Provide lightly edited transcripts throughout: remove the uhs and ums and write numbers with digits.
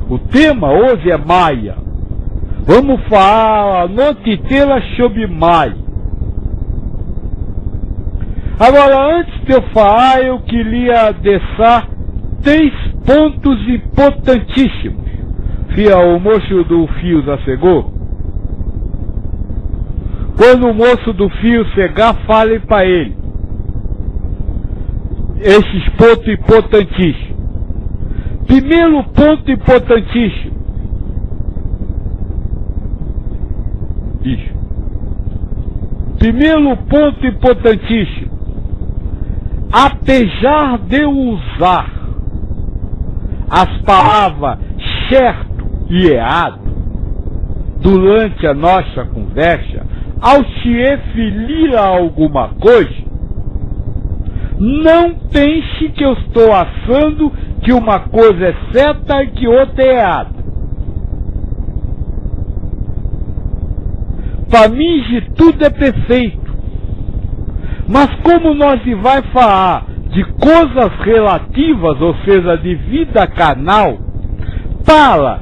O tema hoje é Maia. Vamos falar a noite inteira sobre Maia. Agora, antes de eu falar, eu queria deixar 3 pontos importantíssimos. O moço do fio já chegou? Quando o moço do fio chegar, fale para ele esses pontos importantíssimos. Primeiro ponto importantíssimo. Isso. Primeiro ponto importantíssimo. Apesar de eu usar as palavras certo e errado durante a nossa conversa, ao se referir a alguma coisa, não pense que eu estou achando que uma coisa é certa e que outra é errada. Para mim, tudo é perfeito. Mas como nós vai falar de coisas relativas, ou seja, de vida carnal, para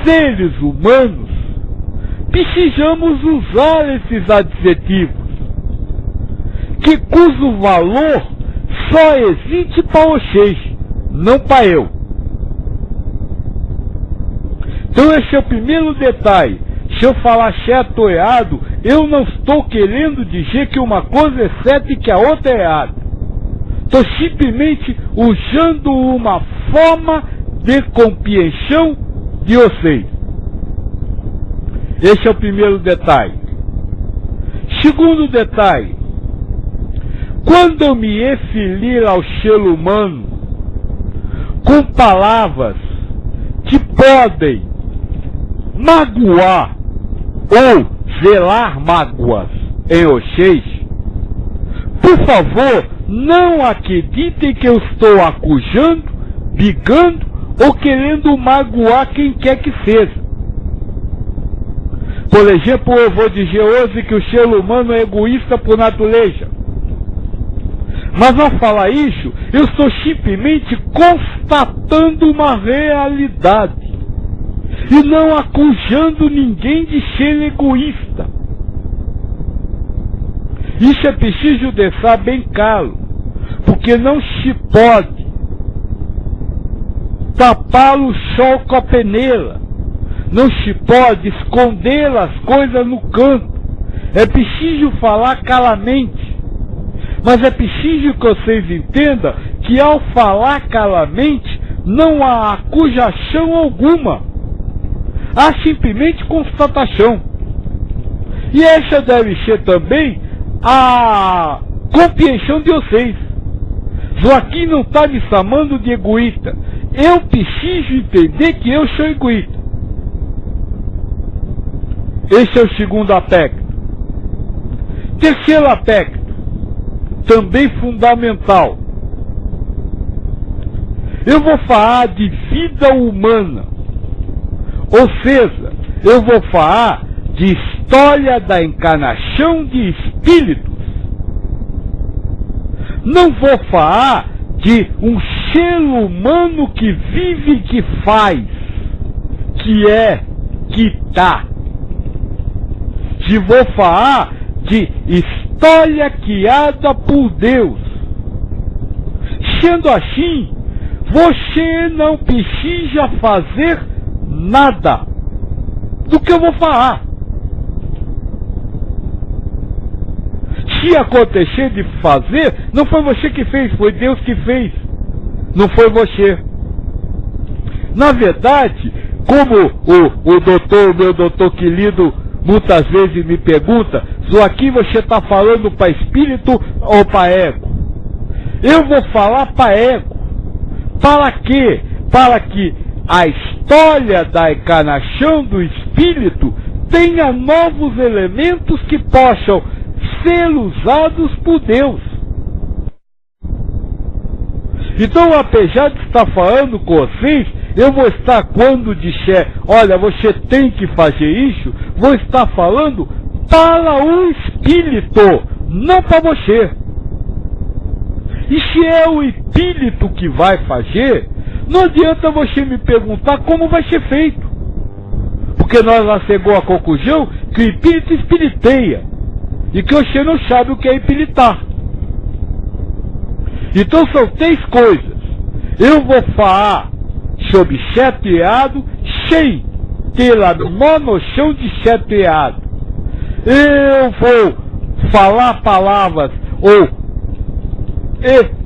seres humanos, precisamos usar esses adjetivos, cujo valor só existe para vocês, não para eu. Então esse é o primeiro detalhe. Se eu falar certo ou errado, eu não estou querendo dizer que uma coisa é certa e que a outra é errada. Estou simplesmente usando uma forma de compreensão de vocês. Esse é o primeiro detalhe. Segundo detalhe. Quando eu me referir ao ser humano com palavras que podem magoar ou gerar mágoas em vocês, por favor, não acreditem que eu estou acusando, brigando ou querendo magoar quem quer que seja. Por exemplo, eu vou dizer hoje que o ser humano é egoísta por natureza. Mas ao falar isso, eu estou simplesmente constatando uma realidade e não acusando ninguém de ser egoísta. Isso é preciso deixar bem claro, porque não se pode tapar o sol com a peneira, não se pode esconder as coisas no canto. É preciso falar claramente. Mas é preciso que vocês entendam que ao falar claramente não há acusação alguma. Há simplesmente constatação. E essa deve ser também a compreensão de vocês. Joaquim não está me chamando de egoísta. Eu preciso entender que eu sou egoísta. Esse é o segundo aspecto. Terceiro aspecto, também fundamental. Eu vou falar de vida humana. Ou seja, eu vou falar de história da encarnação de espíritos. Não vou falar de um ser humano que vive, que faz, que é, que tá. Se vou falar de história criada por Deus. Sendo assim, você não precisa fazer nada do que eu vou falar. Se acontecer de fazer, não foi você que fez, foi Deus que fez. Não foi você. Na verdade, como meu doutor querido, muitas vezes me pergunta, Joaquim, você está falando para espírito ou para ego? Eu vou falar para ego. Para quê? Para que a história da encarnação do espírito tenha novos elementos que possam ser usados por Deus. Então, apesar de estar falando com vocês, eu vou estar, quando disser, olha, você tem que fazer isso, vou estar falando para o espírito, não para você. E se é o espírito que vai fazer, Não adianta você me perguntar como vai ser feito. Porque nós já chegou à conclusão que o espírito espiriteia. E que você não sabe o que é espiritar. Então são 3 coisas. Eu vou falar sobre chateado sem ter a menor noção de chateado. Eu vou falar palavras ou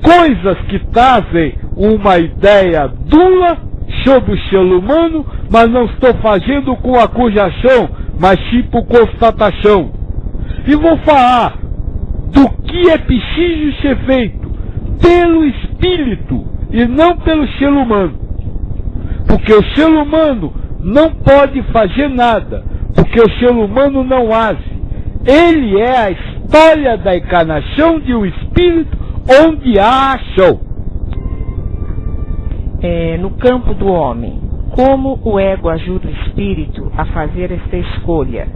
coisas que trazem uma ideia dura sobre o ser humano, mas não estou fazendo com acusação, mas tipo constatação. E vou falar do que é preciso ser feito pelo espírito e não pelo ser humano. Porque o ser humano não pode fazer nada, porque o ser humano não age. Ele é a história da encarnação de um espírito onde há ação. No campo do homem, como o ego ajuda o espírito a fazer esta escolha,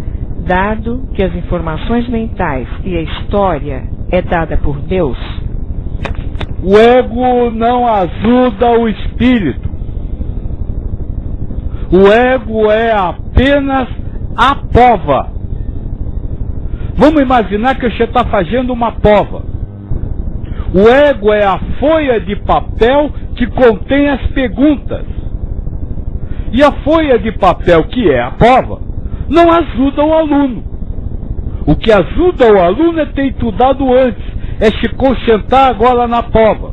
dado que as informações mentais e a história é dada por Deus? O ego não ajuda o espírito. O ego é apenas a prova. Vamos imaginar que você está fazendo uma prova. O ego é a folha de papel que contém as perguntas. E a folha de papel, que é a prova, não ajuda o aluno. O que ajuda o aluno é ter estudado antes, é se concentrar agora na prova.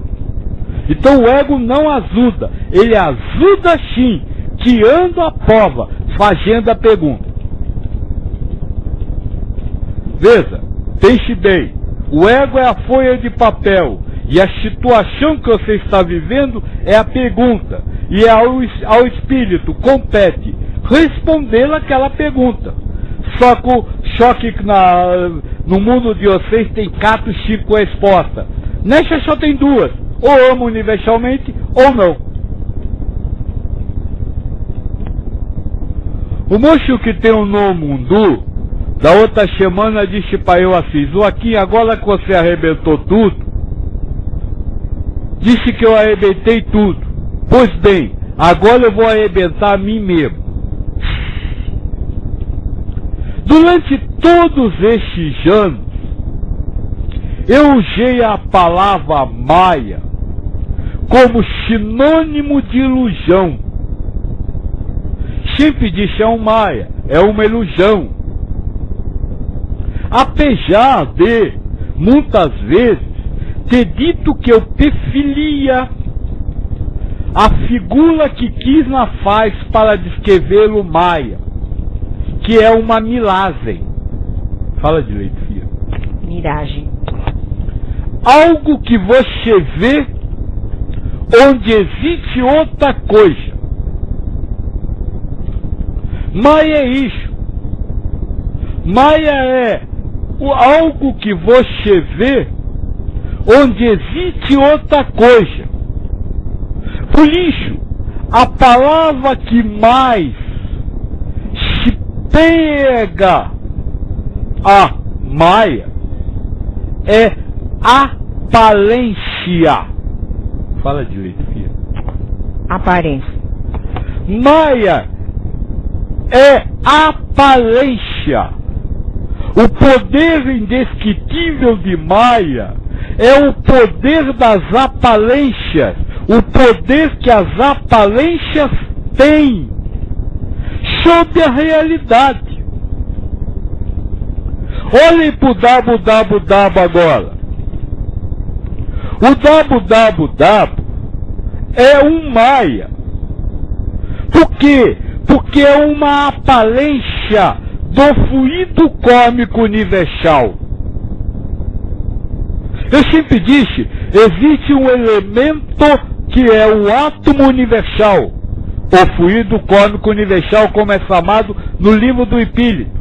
Então o ego não ajuda, ele ajuda sim, tirando a prova, fazendo a pergunta. Veja, pense bem, o ego é a folha de papel, e a situação que você está vivendo é a pergunta, e ao espírito compete responder aquela pergunta. Só que no mundo de vocês tem 4, 5 respostas. Nessa só tem 2, ou amo universalmente ou não. O moço que tem um nome Mundu, da outra semana disse para eu assim: Joaquim, agora que você arrebentou tudo, disse que eu arrebentei tudo. Pois bem, agora eu vou arrebentar a mim mesmo. Durante todos estes anos, eu usei a palavra Maia como sinônimo de ilusão. Sempre disse: é um Maia, é uma ilusão. Apesar de, muitas vezes, ter dito que eu preferia a figura que Krishna faz para descrever o Maia, que é uma miragem. Fala direito, filha. Miragem. Algo que você vê onde existe outra coisa. Maia é isso. Maia é algo que você vê onde existe outra coisa. Por isso, a palavra que mais se pega a Maia é aparência. Fala direito, filha. Aparência. Maia é aparência. O poder indescritível de Maia é o poder das aparências, o poder que as aparências têm sobre a realidade. Olhem para o www agora. O www é um Maia. Por quê? Porque é uma aparência do fluido cósmico universal. Eu sempre disse, existe um elemento que é o átomo universal, o fluido cósmico universal, como é chamado no livro do Espírito.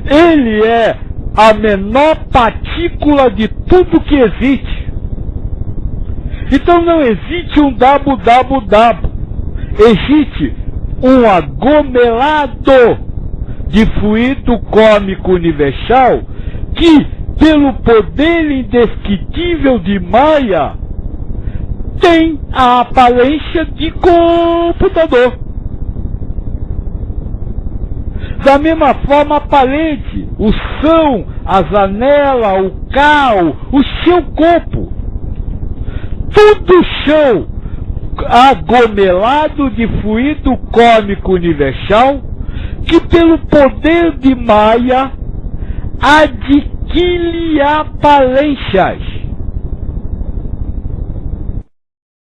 Ele é a menor partícula de tudo que existe. Então não existe um www, existe um aglomerado de fluido cósmico universal que, pelo poder indescritível de Maia, tem a aparência de computador. Da mesma forma, a parede, o som, a janela, o carro, o seu corpo, tudo chão aglomerado de fluido cósmico universal que pelo poder de Maya adquire aparências